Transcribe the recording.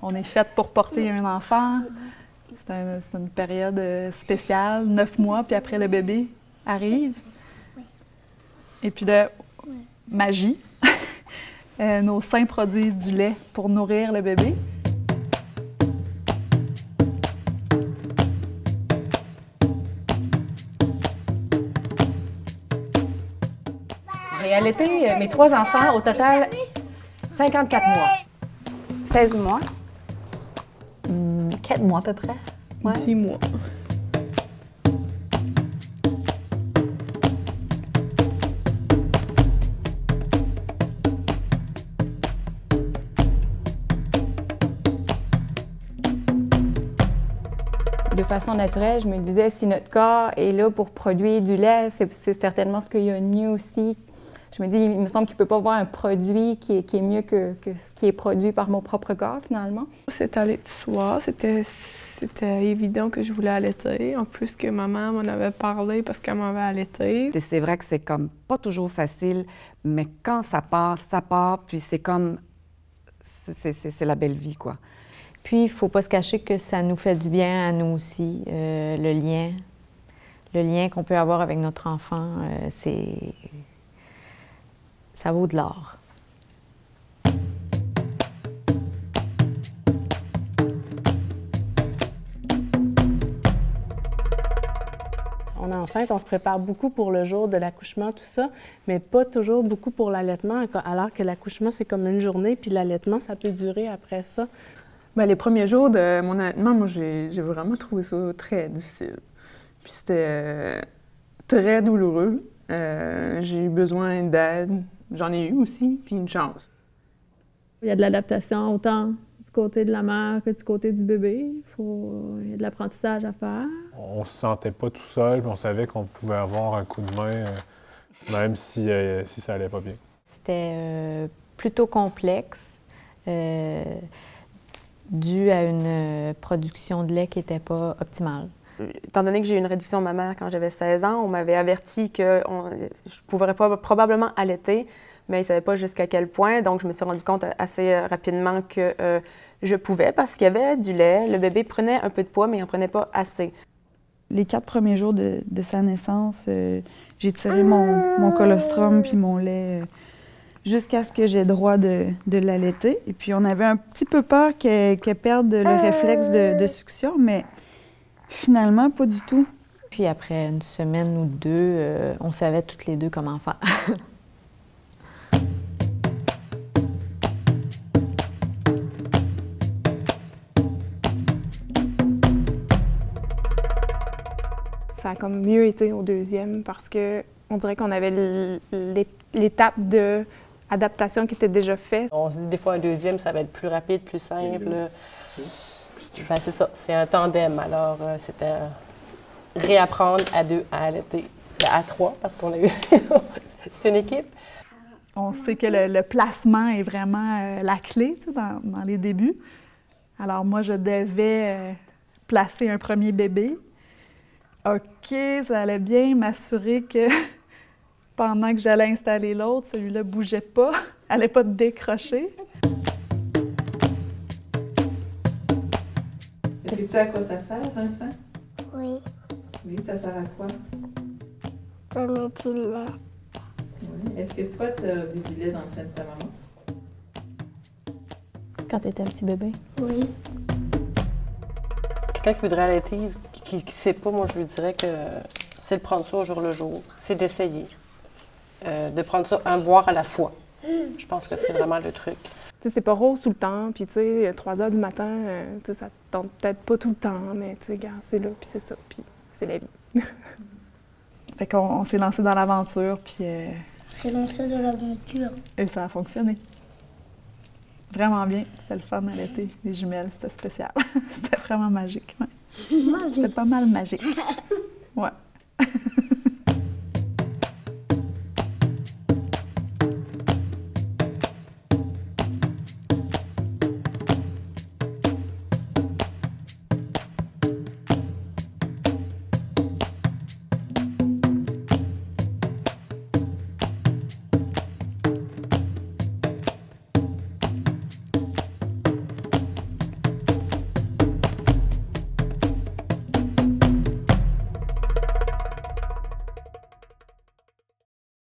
On est fait pour porter un enfant. C'est une période spéciale, 9 mois, puis après le bébé arrive. Et puis de magie, nos seins produisent du lait pour nourrir le bébé. J'ai allaité mes 3 enfants, au total 54 mois. 16 mois. 4 mois à peu près. Ouais. 10 mois. De façon naturelle, je me disais, si notre corps est là pour produire du lait, c'est certainement ce qu'il y a de mieux aussi. Je me dis, il me semble qu'il ne peut pas y avoir un produit qui est mieux que ce qui est produit par mon propre corps, finalement. C'est allé de soi. C'était évident que je voulais allaiter. En plus que maman m'en avait parlé parce qu'elle m'avait allaité. C'est vrai que c'est comme pas toujours facile, mais quand ça part, puis c'est comme... C'est la belle vie, quoi. Puis, il ne faut pas se cacher que ça nous fait du bien à nous aussi, le lien qu'on peut avoir avec notre enfant, ça vaut de l'or. On est enceinte, on se prépare beaucoup pour le jour de l'accouchement, tout ça, mais pas toujours beaucoup pour l'allaitement, alors que l'accouchement, c'est comme une journée, puis l'allaitement, ça peut durer après ça. Bien, les premiers jours de mon allaitement, moi, j'ai vraiment trouvé ça très difficile. Puis c'était très douloureux. J'ai eu besoin d'aide. J'en ai eu aussi, puis une chance. Il y a de l'adaptation autant du côté de la mère que du côté du bébé. Il y a de l'apprentissage à faire. On se sentait pas tout seul, puis on savait qu'on pouvait avoir un coup de main, même si ça allait pas bien. C'était plutôt complexe, dû à une production de lait qui n'était pas optimale. Étant donné que j'ai eu une réduction mammaire quand j'avais 16 ans, on m'avait averti que je ne pourrais probablement allaiter, mais ils ne savaient pas jusqu'à quel point. Donc, je me suis rendu compte assez rapidement que je pouvais parce qu'il y avait du lait. Le bébé prenait un peu de poids, mais il n'en prenait pas assez. Les 4 premiers jours de sa naissance, j'ai tiré mon colostrum puis mon lait jusqu'à ce que j'ai droit de l'allaiter. Et puis, on avait un petit peu peur qu'elle perde le réflexe de succion, mais finalement, pas du tout. Puis après une semaine ou 2, on savait toutes les deux comment faire. Ça a comme mieux été au deuxième parce que on dirait qu'on avait l'étape d'adaptation qui était déjà faite. On se dit des fois un deuxième, ça va être plus rapide, plus simple. Ben, c'est ça, c'est un tandem. Alors, c'était réapprendre à 2 à allaiter, à 3 parce qu'on a eu... c'est une équipe. On sait que le placement est vraiment la clé, tu sais, dans les débuts. Alors moi, je devais placer un premier bébé. OK, ça allait bien, m'assurer que pendant que j'allais installer l'autre, celui-là ne bougeait pas, n'allait pas décrocher. Sais-tu à quoi ça sert, un sein? Oui. Oui, ça sert à quoi? Donner du lait. Oui. Est-ce que toi, tu as bu du lait dans le sein de ta maman? Quand tu étais un petit bébé? Oui. Quelqu'un qui voudrait allaiter, qui ne sait pas, moi, je lui dirais que c'est de prendre ça au jour le jour. C'est d'essayer. De prendre ça un boire à la fois. Je pense que c'est vraiment le truc. Tu sais, c'est pas rose tout le temps, puis tu sais, 3 heures du matin, tu sais, ça te tente peut-être pas tout le temps, mais tu sais, regarde, c'est là, puis c'est ça, puis c'est la vie. Fait qu'on s'est lancé dans l'aventure, puis... C'est lancé dans l'aventure. Et ça a fonctionné. Vraiment bien. C'était le fun à l'été. Les jumelles, c'était spécial. C'était vraiment magique. Ouais. Magique. C'était pas mal magique. Ouais.